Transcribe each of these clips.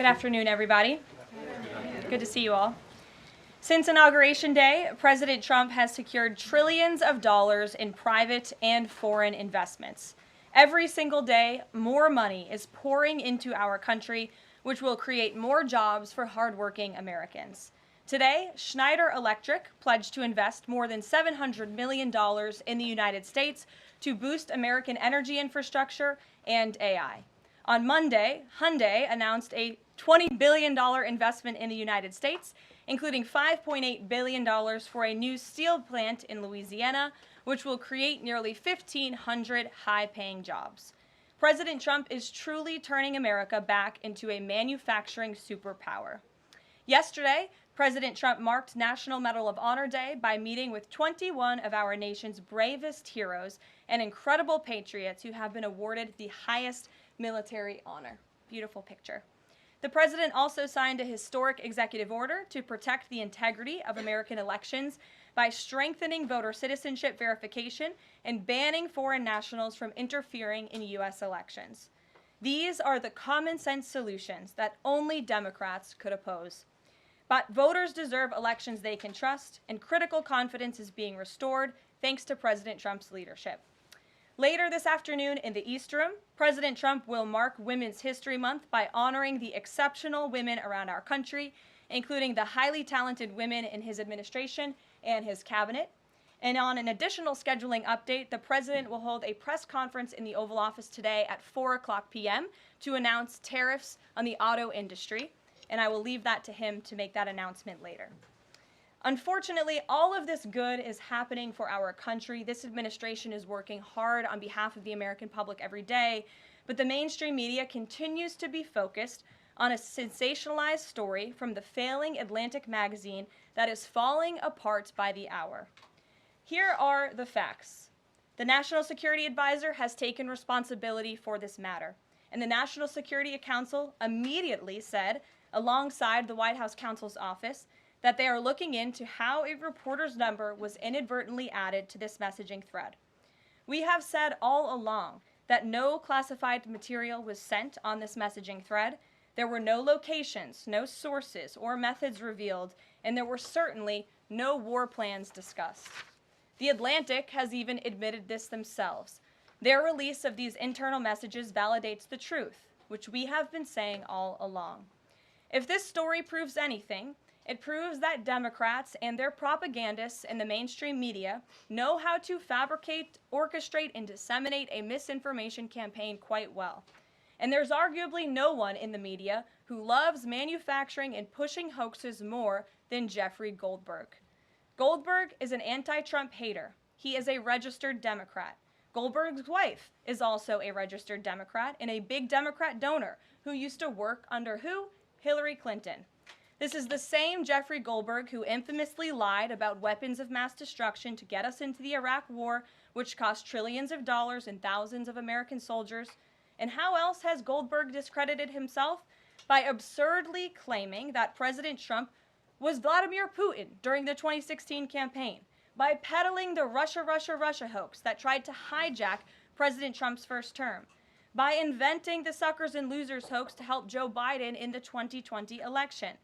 Good afternoon, everybody. Good to see you all. Since Inauguration Day, President Trump has secured trillions of dollars in private and foreign investments. Every single day, more money is pouring into our country, which will create more jobs for hardworking Americans. Today, Schneider Electric pledged to invest more than $700 million in the United States to boost American energy infrastructure and AI. On Monday, Hyundai announced a $20 billion investment in the United States, including $5.8 billion for a new steel plant in Louisiana, which will create nearly 1,500 high-paying jobs. President Trump is truly turning America back into a manufacturing superpower. Yesterday, President Trump marked National Medal of Honor Day by meeting with 21 of our nation's bravest heroes and incredible patriots who have been awarded the highest military honor. Beautiful picture. The president also signed a historic executive order to protect the integrity of American elections by strengthening voter citizenship verification and banning foreign nationals from interfering in U.S. elections. These are the common sense solutions that only Democrats could oppose. But voters deserve elections they can trust, and critical confidence is being restored thanks to President Trump's leadership. Later this afternoon in the East Room, President Trump will mark Women's History Month by honoring the exceptional women around our country, including the highly talented women in his administration and his cabinet. And on an additional scheduling update, the president will hold a press conference in the Oval Office today at 4:00 p.m. to announce tariffs on the auto industry, and I will leave that to him to make that announcement later. Unfortunately, all of this good is happening for our country. This administration is working hard on behalf of the American public every day, but the mainstream media continues to be focused on a sensationalized story from the failing Atlantic magazine that is falling apart by the hour. Here are the facts. The National Security Advisor has taken responsibility for this matter, and the National Security Council immediately said, alongside the White House counsel's office, that they are looking into how a reporter's number was inadvertently added to this messaging thread. We have said all along that no classified material was sent on this messaging thread. There were no locations, no sources, or methods revealed, and there were certainly no war plans discussed. The Atlantic has even admitted this themselves. Their release of these internal messages validates the truth, which we have been saying all along. If this story proves anything, it proves that Democrats and their propagandists in the mainstream media know how to fabricate, orchestrate, and disseminate a misinformation campaign quite well. And there's arguably no one in the media who loves manufacturing and pushing hoaxes more than Jeffrey Goldberg. Goldberg is an anti-Trump hater. He is a registered Democrat. Goldberg's wife is also a registered Democrat and a big Democrat donor who used to work under who? Hillary Clinton. This is the same Jeffrey Goldberg who infamously lied about weapons of mass destruction to get us into the Iraq War, which cost trillions of dollars and thousands of American soldiers. And how else has Goldberg discredited himself? By absurdly claiming that President Trump was Vladimir Putin during the 2016 campaign, by peddling the Russia hoax that tried to hijack President Trump's first term, by inventing the suckers and losers hoax to help Joe Biden in the 2020 election,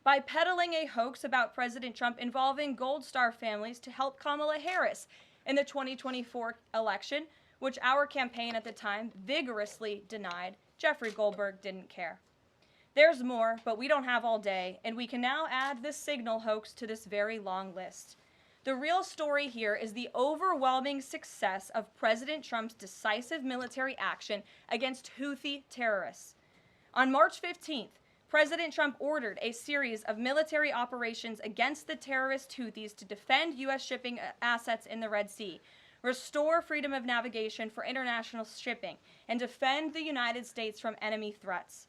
by peddling a hoax about President Trump involving Gold Star families to help Kamala Harris in the 2024 election, which our campaign at the time vigorously denied. Jeffrey Goldberg didn't care. There's more, but we don't have all day, and we can now add this signal hoax to this very long list. The real story here is the overwhelming success of President Trump's decisive military action against Houthi terrorists. On March 15th, President Trump ordered a series of military operations against the terrorist Houthis to defend U.S. shipping assets in the Red Sea, restore freedom of navigation for international shipping, and defend the United States from enemy threats.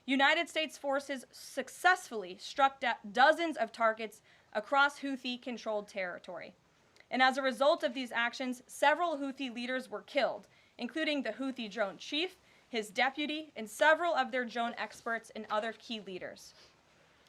United States forces successfully struck down dozens of targets across Houthi-controlled territory. And as a result of these actions, several Houthi leaders were killed, including the Houthi drone chief, his deputy, and several of their drone experts and other key leaders.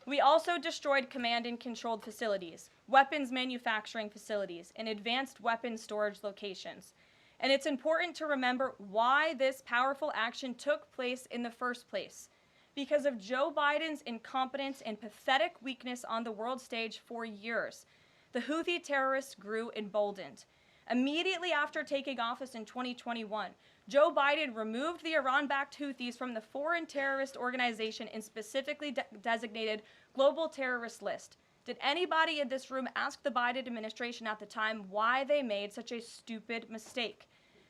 We also destroyed command and controlled facilities, weapons manufacturing facilities, and advanced weapons storage locations. And it's important to remember why this powerful action took place in the first place. because of Joe Biden's incompetence and pathetic weakness on the world stage for years. The Houthi terrorists grew emboldened. Immediately after taking office in 2021, Joe Biden removed the Iran-backed Houthis from the foreign terrorist organization and specifically designated global terrorist list. Did anybody in this room ask the Biden administration at the time why they made such a stupid mistake?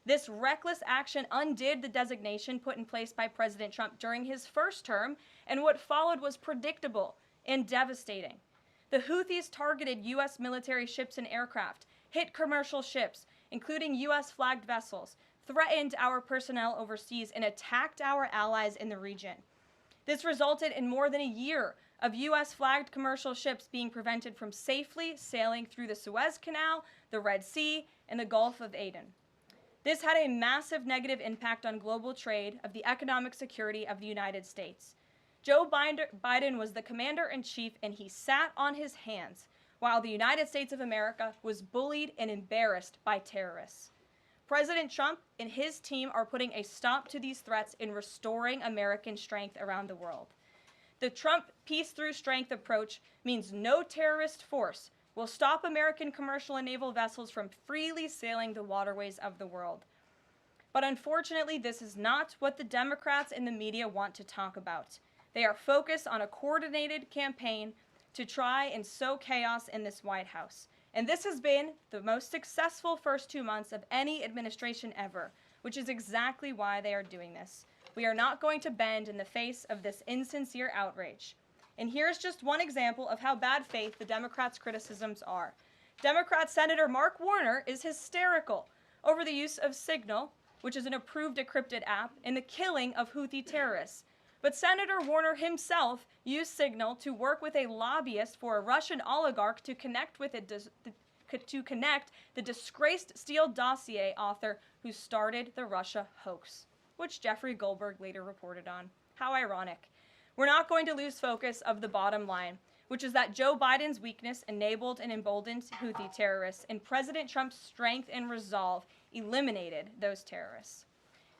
This reckless action undid the designation put in place by President Trump during his first term, and what followed was predictable and devastating. The Houthis targeted U.S. military ships and aircraft, hit commercial ships, including U.S.-flagged vessels, threatened our personnel overseas, and attacked our allies in the region. This resulted in more than a year of U.S.-flagged commercial ships being prevented from safely sailing through the Suez Canal, the Red Sea, and the Gulf of Aden. This had a massive negative impact on global trade of the economic security of the United States. Joe Biden was the commander-in-chief, and he sat on his hands while the United States of America was bullied and embarrassed by terrorists. President Trump and his team are putting a stop to these threats and restoring American strength around the world. The Trump peace through strength approach means no terrorist force will stop American commercial and naval vessels from freely sailing the waterways of the world. But unfortunately, this is not what the Democrats and the media want to talk about. They are focused on a coordinated campaign to try and sow chaos in this White House. And this has been the most successful first 2 months of any administration ever, which is exactly why they are doing this. We are not going to bend in the face of this insincere outrage. And here's just one example of how bad faith the Democrats' criticisms are. Democrat Senator Mark Warner is hysterical over the use of Signal, which is an approved decrypted app, and the killing of Houthi terrorists. But Senator Warner himself used Signal to work with a lobbyist for a Russian oligarch to connect the disgraced Steele dossier author who started the Russia hoax, which Jeffrey Goldberg later reported on. How ironic. We're not going to lose focus of the bottom line, which is that Joe Biden's weakness enabled and emboldened Houthi terrorists, and President Trump's strength and resolve eliminated those terrorists.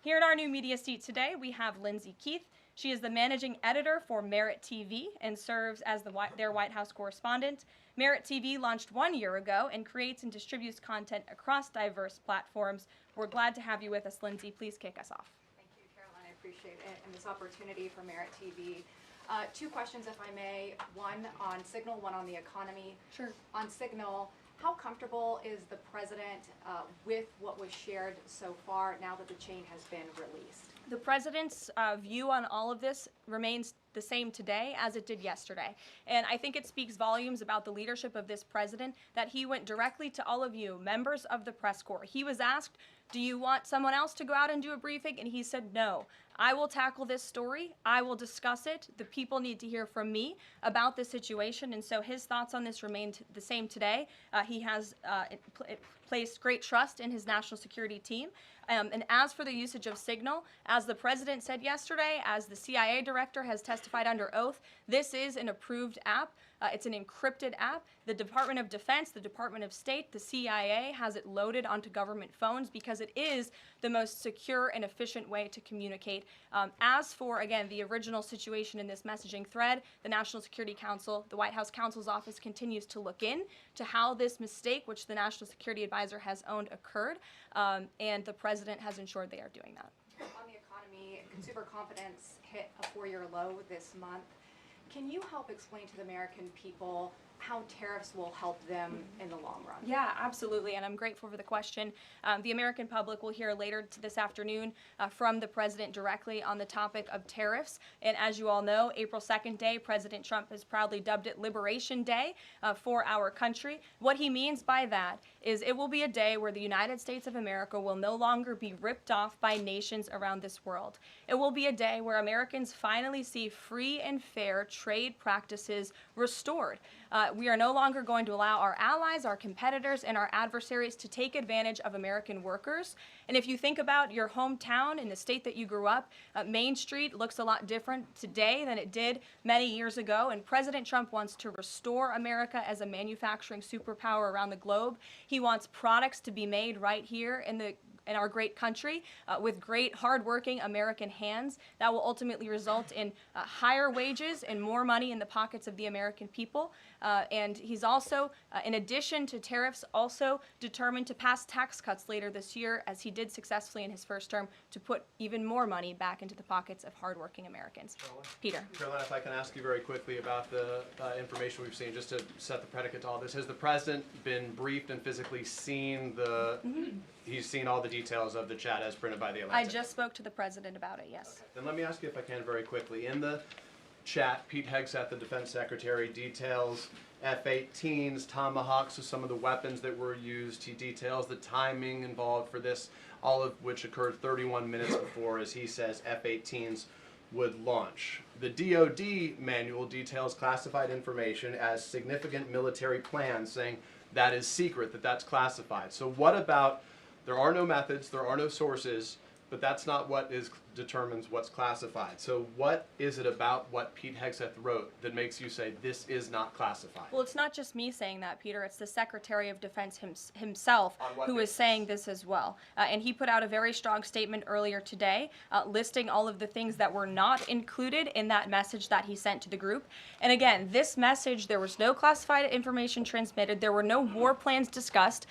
Here in our new media seat today, we have Lindsay Keith. She is the managing editor for Merit TV and serves as their White House correspondent. Merit TV launched 1 year ago and creates and distributes content across diverse platforms. We're glad to have you with us, Lindsay. Please kick us off. Thank you, Karoline. I appreciate it and this opportunity for Merit TV. 2 questions, if I may. One on Signal, one on the economy. Sure. On Signal, how comfortable is the president with what was shared so far now that the chain has been released? The president's view on all of this remains the same today as it did yesterday. And I think it speaks volumes about the leadership of this president that he went directly to all of you, members of the press corps. He was asked, do you want someone else to go out and do a briefing? And he said, no, I will tackle this story. I will discuss it. The people need to hear from me about the situation. And so his thoughts on this remained the same today. He has placed great trust in his national security team. And as for the usage of Signal, as the president said yesterday, as the CIA director has testified under oath, this is an approved app. It's an encrypted app. The Department of Defense, the Department of State, the CIA has it loaded onto government phones because it is the most secure and efficient way to communicate. As for, again, the original situation in this messaging thread, the National Security Council, the White House counsel's office continues to look in to how this mistake, which the National Security Advisor has owned, occurred, and the president has ensured they are doing that. On the economy, consumer confidence hit a 4-year low this month. Can you help explain to the American people how tariffs will help them in the long run? Yeah, absolutely, and I'm grateful for the question. The American public will hear later this afternoon from the president directly on the topic of tariffs. And as you all know, April 2nd day, President Trump has proudly dubbed it Liberation Day for our country. What he means by that is it will be a day where the United States of America will no longer be ripped off by nations around this world. It will be a day where Americans finally see free and fair trade practices restored. We are no longer going to allow our allies, our competitors, and our adversaries to take advantage of American workers. And if you think about your hometown in the state that you grew up, Main Street looks a lot different today than it did many years ago. And President Trump wants to restore America as a manufacturing superpower around the globe. He wants products to be made right here in the in our great country with great, hardworking American hands that will ultimately result in higher wages and more money in the pockets of the American people. And he's also, in addition to tariffs, also determined to pass tax cuts later this year, as he did successfully in his first term, to put even more money back into the pockets of hardworking Americans. Peter. Karoline, if I can ask you very quickly about the information we've seen, just to set the predicate to all this. Has the president been briefed and physically seen he's seen all the details of the chat as printed by the Atlantic? I just spoke to the president about it, yes. Okay. Then let me ask you, if I can, very quickly. In the chat, Pete Hegseth, the defense secretary, details F-18s, Tomahawks, so some of the weapons that were used. He details the timing involved for this, all of which occurred 31 minutes before, as he says, F-18s would launch. The DoD manual details classified information as significant military plans, saying that is secret, that's classified. So what about, there are no methods, there are no sources, but that's not what determines what's classified. So what is it about what Pete Hegseth wrote that makes you say this is not classified? Well, it's not just me saying that, Peter. It's the Secretary of Defense himself who is saying this as well. And he put out a very strong statement earlier today listing all of the things that were not included in that message that he sent to the group. And again, this message, there was no classified information transmitted. There were no war plans discussed.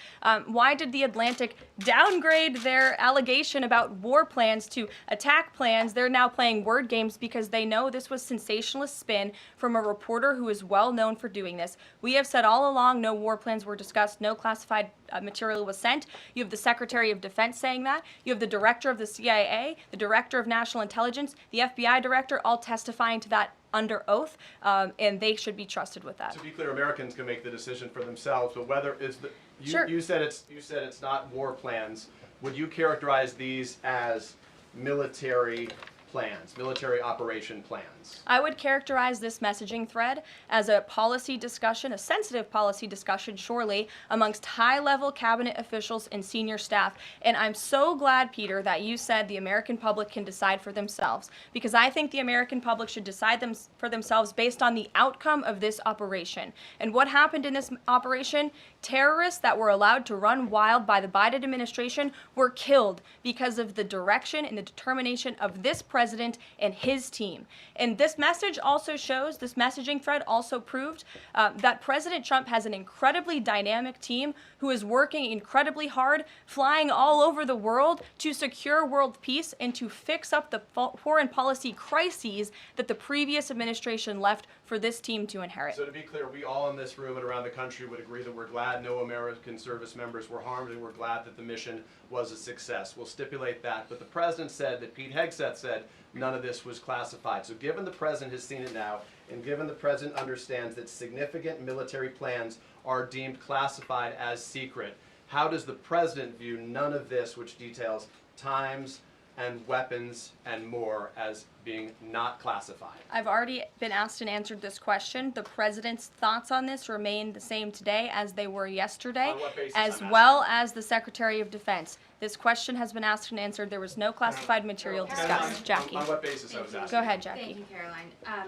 Why did the Atlantic downgrade their allegation about war plans to attack plans? They're now playing word games because they know this was sensationalist spin from a reporter who is well known for doing this. We have said all along no war plans were discussed, no classified material was sent. You have the Secretary of Defense saying that. You have the Director of the CIA, the Director of National Intelligence, the FBI Director, all testifying to that under oath, and they should be trusted with that. To be clear, Americans can make the decision for themselves, but whether it's Sure. you said it's not war plans. Would you characterize these as military plans, military operation plans? I would characterize this messaging thread as a policy discussion, a sensitive policy discussion, surely, amongst high-level cabinet officials and senior staff. And I'm so glad, Peter, that you said the American public can decide for themselves, because I think the American public should decide for themselves based on the outcome of this operation. And what happened in this operation? Terrorists that were allowed to run wild by the Biden administration were killed because of the direction and the determination of this president and his team. And this message also shows, this messaging thread also proved that President Trump has an incredibly dynamic team who is working incredibly hard, flying all over the world to secure world peace and to fix up the foreign policy crises that the previous administration left for this team to inherit. So to be clear, we all in this room and around the country would agree that we're glad no American service members were harmed, and we're glad that the mission was a success. We'll stipulate that. But the president said that Pete Hegseth said none of this was classified. So given the president has seen it now, and given the president understands that significant military plans are deemed classified as secret, how does the president view none of this, which details times and weapons and more, as being not classified? I've already been asked and answered this question. The president's thoughts on this remain the same today as they were yesterday, On what basis, as I'm well as the Secretary of Defense. This question has been asked and answered. There was no classified material discussed. Jackie. On what basis I was asking? Go ahead, Jackie. Thank you, Karoline.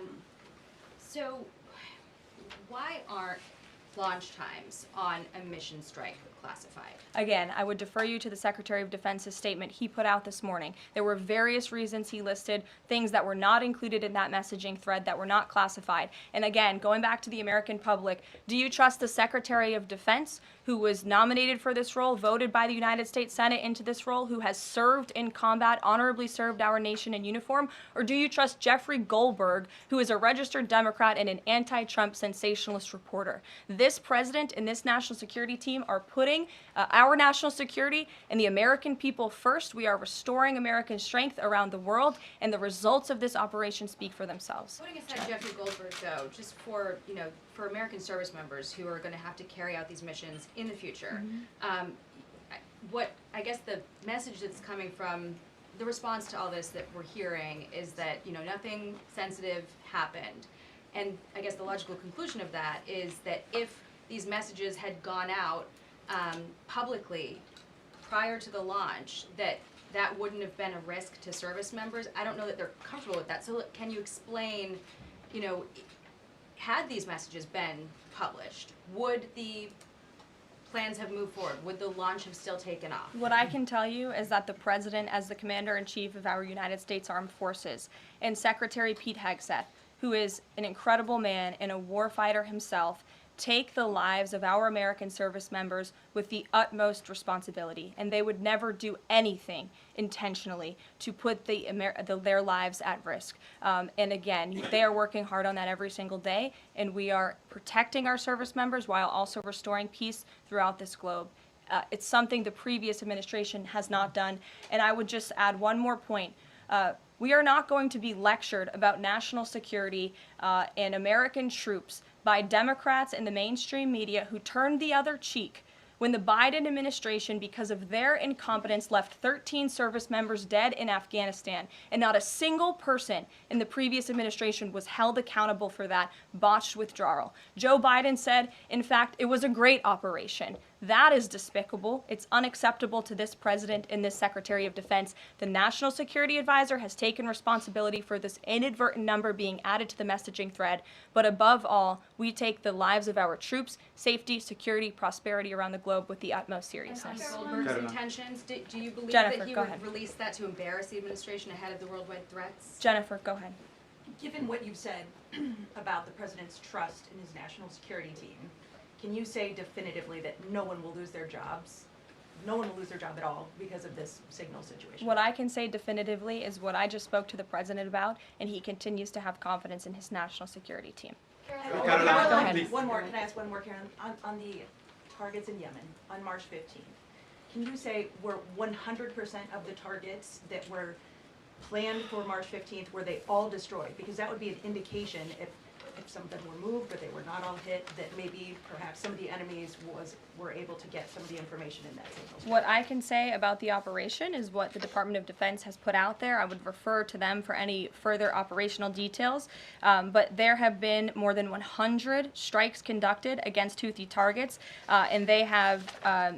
So why aren't launch times on a mission strike classified? Again, I would defer you to the Secretary of Defense's statement he put out this morning. There were various reasons he listed, things that were not included in that messaging thread that were not classified. And again, going back to the American public, do you trust the Secretary of Defense, who was nominated for this role, voted by the United States Senate into this role, who has served in combat, honorably served our nation in uniform? Or do you trust Jeffrey Goldberg, who is a registered Democrat and an anti-Trump sensationalist reporter? This president and this national security team are putting our national security and the American people first. We are restoring American strength around the world, and the results of this operation speak for themselves. Putting aside Jeffrey Goldberg, though, just for for American service members who are going to have to carry out these missions in the future, what I guess the message that's coming from the response to all this that we're hearing is that nothing sensitive happened, and I guess the logical conclusion of that is that if these messages had gone out publicly prior to the launch, that wouldn't have been a risk to service members. I don't know that they're comfortable with that. So can you explain, had these messages been published, would the plans have moved forward? Would the launch have still taken off? What I can tell you is that the President, as the Commander-in-Chief of our United States Armed Forces, and Secretary Pete Hegseth, who is an incredible man and a warfighter himself, take the lives of our American service members with the utmost responsibility, and they would never do anything intentionally to put their lives at risk. And again, they are working hard on that every single day, and we are protecting our service members while also restoring peace throughout this globe. It's something the previous administration has not done. And I would just add one more point. We are not going to be lectured about national security and American troops by Democrats and the mainstream media who turned the other cheek when the Biden administration, because of their incompetence, left 13 service members dead in Afghanistan, and not a single person in the previous administration was held accountable for that botched withdrawal. Joe Biden said, in fact, it was a great operation. That is despicable. It's unacceptable to this president and this Secretary of Defense. The National Security Advisor has taken responsibility for this inadvertent number being added to the messaging thread. But above all, we take the lives of our troops, safety, security, prosperity around the globe with the utmost seriousness. Goldberg's intentions, do you believe Jennifer, that he go would ahead. release that to embarrass the administration ahead of the worldwide threats? Jennifer, go ahead. Given what you've said about the president's trust in his national security team, can you say definitively that no one will lose their jobs? No one will lose their job at all because of this signal situation? What I can say definitively is what I just spoke to the president about, and he continues to have confidence in his national security team. Caroline, Go ahead. One more, can I ask one more, Karen? On the targets in Yemen, on March 15th, can you say were 100% of the targets that were planned for March 15th, were they all destroyed? Because that would be an indication if some of them were moved or they were not all hit, that maybe perhaps some of the enemies were able to get some of the information in that signal. What I can say about the operation is what the Department of Defense has put out there. I would refer to them for any further operational details. But there have been more than 100 strikes conducted against Houthi targets, and they have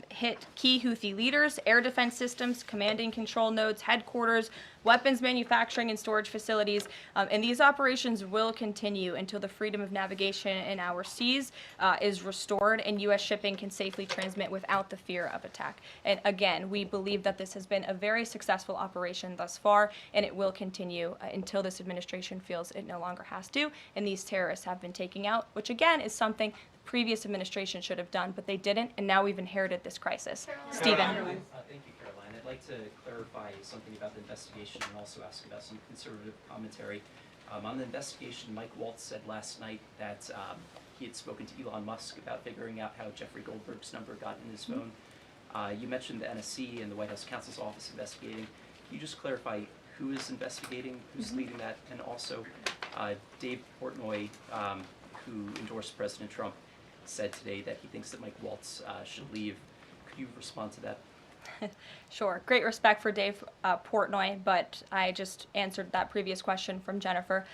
hit key Houthi leaders, air defense systems, command and control nodes, headquarters, weapons manufacturing and storage facilities, and these operations will continue until the freedom of navigation in our seas is restored and U.S. shipping can safely transmit without the fear of attack. And again, we believe that this has been a very successful operation thus far, and it will continue until this administration feels it no longer has to, and these terrorists have been taken out, which again is something the previous administration should have done, but they didn't, and now we've inherited this crisis. Stephen. Thank you, Caroline. I'd like to clarify something about the investigation and also ask about some conservative commentary. On the investigation, Mike Waltz said last night that he had spoken to Elon Musk about figuring out how Jeffrey Goldberg's number got in his phone. You mentioned the NSC and the White House counsel's office investigating. Can you just clarify who is investigating, who's leading that, and also Dave Portnoy, who endorsed President Trump, said today that he thinks that Mike Waltz should leave. Could you respond to that? Sure. Great respect for Dave Portnoy, but I just answered that previous question from Jennifer.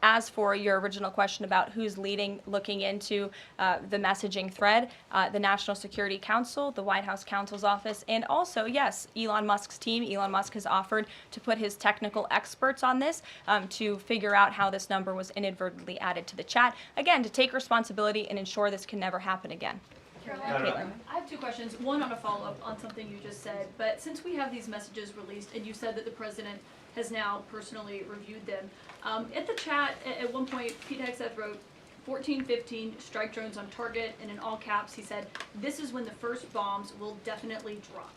As for your original question about who's looking into the messaging thread, the National Security Council, the White House counsel's office, and also, yes, Elon Musk's team. Elon Musk has offered to put his technical experts on this to figure out how this number was inadvertently added to the chat. Again, to take responsibility and ensure this can never happen again. Caitlin. I have two questions. One on a follow-up on something you just said. But since we have these messages released, and you said that the president has now personally reviewed them, at the chat at one point, Pete Hegseth wrote 14-15 strike drones on target, and in all caps he said, "This is when the first bombs will definitely drop."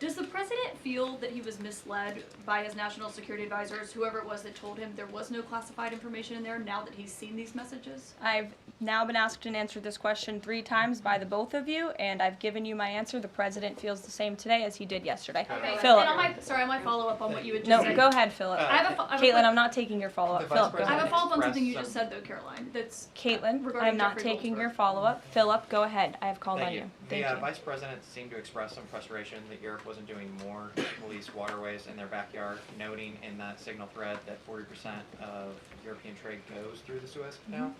Does the president feel that he was misled by his national security advisors, whoever it was that told him there was no classified information in there, now that he's seen these messages? I've now been asked and answered this question 3 times by the both of you, and I've given you my answer. The president feels the same today as he did yesterday. Okay, Philip. and on my follow-up on what you had just No, said. go ahead, Philip. I have a Caitlin, I'm not taking your follow-up. The Vice Philip, go I have ahead. a follow-up on something you Express just said, though, Caroline. That's Caitlin, regarding I'm not Jeffrey taking Goldberg. your follow-up. Philip, go ahead. I have called on you. Thank The you. Vice President seemed to express some frustration that Europe wasn't doing more to police waterways in their backyard, noting in that signal thread that 40% of European trade goes through the Suez Canal.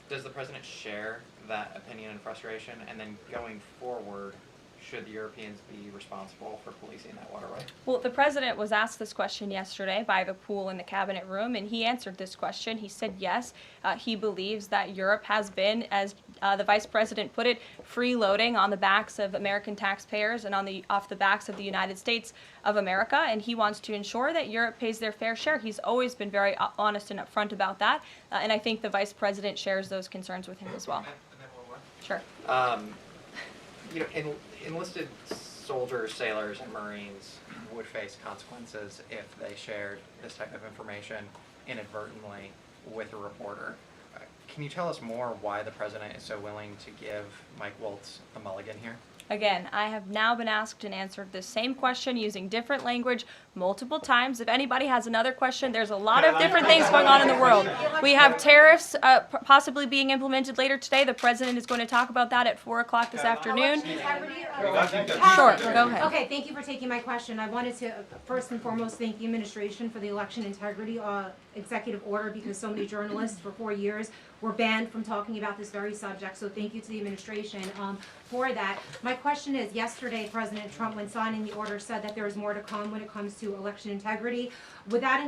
Does the President share that opinion and frustration? And then going forward, should the Europeans be responsible for policing that waterway? Well, the president was asked this question yesterday by the pool in the cabinet room, and he answered this question. He said yes, he believes that Europe has been, as the vice president put it, freeloading on the backs of American taxpayers and off the backs of the United States of America, and he wants to ensure that Europe pays their fair share. He's always been very honest and upfront about that, and I think the vice president shares those concerns with him as well. And then one more. Sure. You know, enlisted soldiers, sailors, and Marines would face consequences if they shared this type of information inadvertently with a reporter. Can you tell us more why the president is so willing to give Mike Waltz a mulligan here? Again, I have now been asked and answered the same question using different language multiple times. If anybody has another question, there's a lot of different things going on in the world. We have tariffs possibly being implemented later today. The president is going to talk about that at 4 o'clock this afternoon. Sure, go ahead. Okay, thank you for taking my question. I wanted to first and foremost thank the administration for the election integrity executive order, because so many journalists for 4 years were banned from talking about this very subject. So thank you to the administration for that. My question is, yesterday President Trump, when signing the order, said that there is more to come when it comes to election integrity. Would that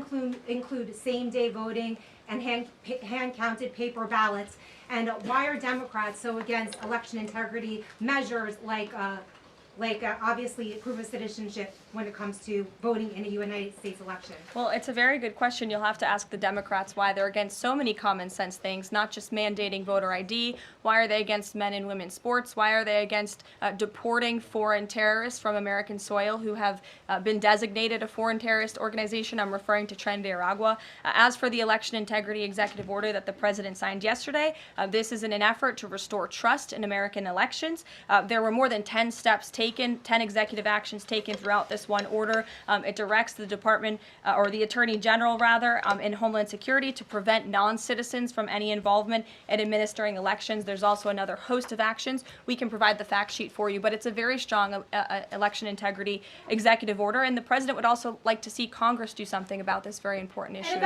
include same-day voting and hand-counted paper ballots? And why are Democrats so against election integrity measures like obviously proof of citizenship when it comes to voting in a United States election? Well, it's a very good question. You'll have to ask the Democrats why they're against so many common sense things, not just mandating voter ID. Why are they against men and women's sports? Why are they against deporting foreign terrorists from American soil who have been designated a foreign terrorist organization? I'm referring to Tren de Aragua. As for the election integrity executive order that the president signed yesterday, this is in an effort to restore trust in American elections. There were more than 10 steps taken, 10 executive actions taken throughout this one order. It directs the department, or the attorney general rather, in Homeland Security to prevent non-citizens from any involvement in administering elections. There's also another host of actions. We can provide the fact sheet for you, but it's a very strong election integrity executive order, and the president would also like to see Congress do something about this very important issue.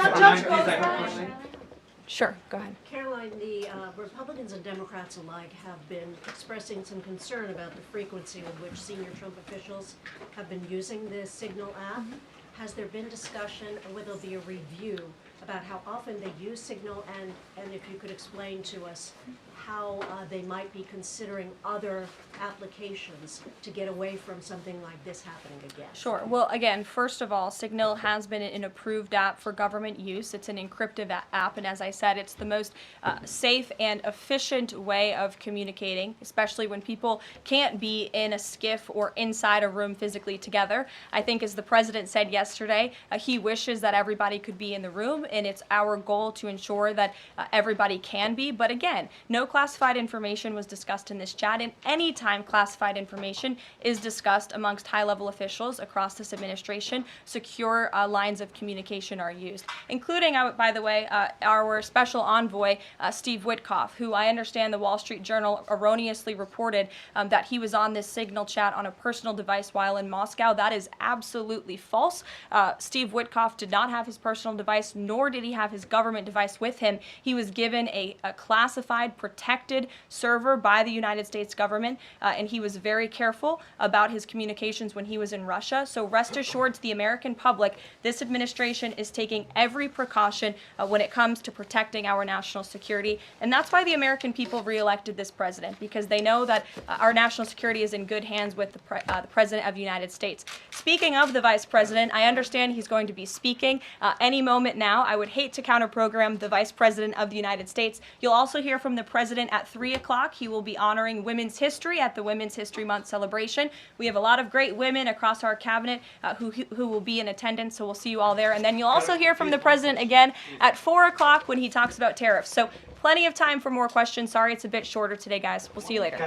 Sure, go ahead. Karoline, the Republicans and Democrats alike have been expressing some concern about the frequency with which senior Trump officials have been using the Signal app. Has there been discussion, or will there be a review about how often they use Signal, and if you could explain to us how they might be considering other applications to get away from something like this happening again? Sure. Well, again, first of all, Signal has been an approved app for government use. It's an encrypted app, and as I said, it's the most safe and efficient way of communicating, especially when people can't be in a skiff or inside a room physically together. I think, as the president said yesterday, he wishes that everybody could be in the room, and it's our goal to ensure that everybody can be. But again, no classified information was discussed in this chat, and any time classified information is discussed amongst high-level officials across this administration, secure lines of communication are used, including, by the way, our special envoy, Steve Witkoff, who I understand the Wall Street Journal erroneously reported that he was on this Signal chat on a personal device while in Moscow. That is absolutely false. Steve Witkoff did not have his personal device, nor did he have his government device with him. He was given a classified, protected server by the United States government, and he was very careful about his communications when he was in Russia. So rest assured to the American public, this administration is taking every precaution when it comes to protecting our national security, and that's why the American people reelected this president, because they know that our national security is in good hands with the President of the United States. Speaking of the Vice President, I understand he's going to be speaking any moment now. I would hate to counter-program the Vice President of the United States. You'll also hear from the President at 3 o'clock. He will be honoring women's history at the Women's History Month celebration. We have a lot of great women across our cabinet who will be in attendance, so we'll see you all there. And then you'll also hear from the President again at 4 o'clock when he talks about tariffs. So plenty of time for more questions. Sorry it's a bit shorter today, guys. We'll see you later.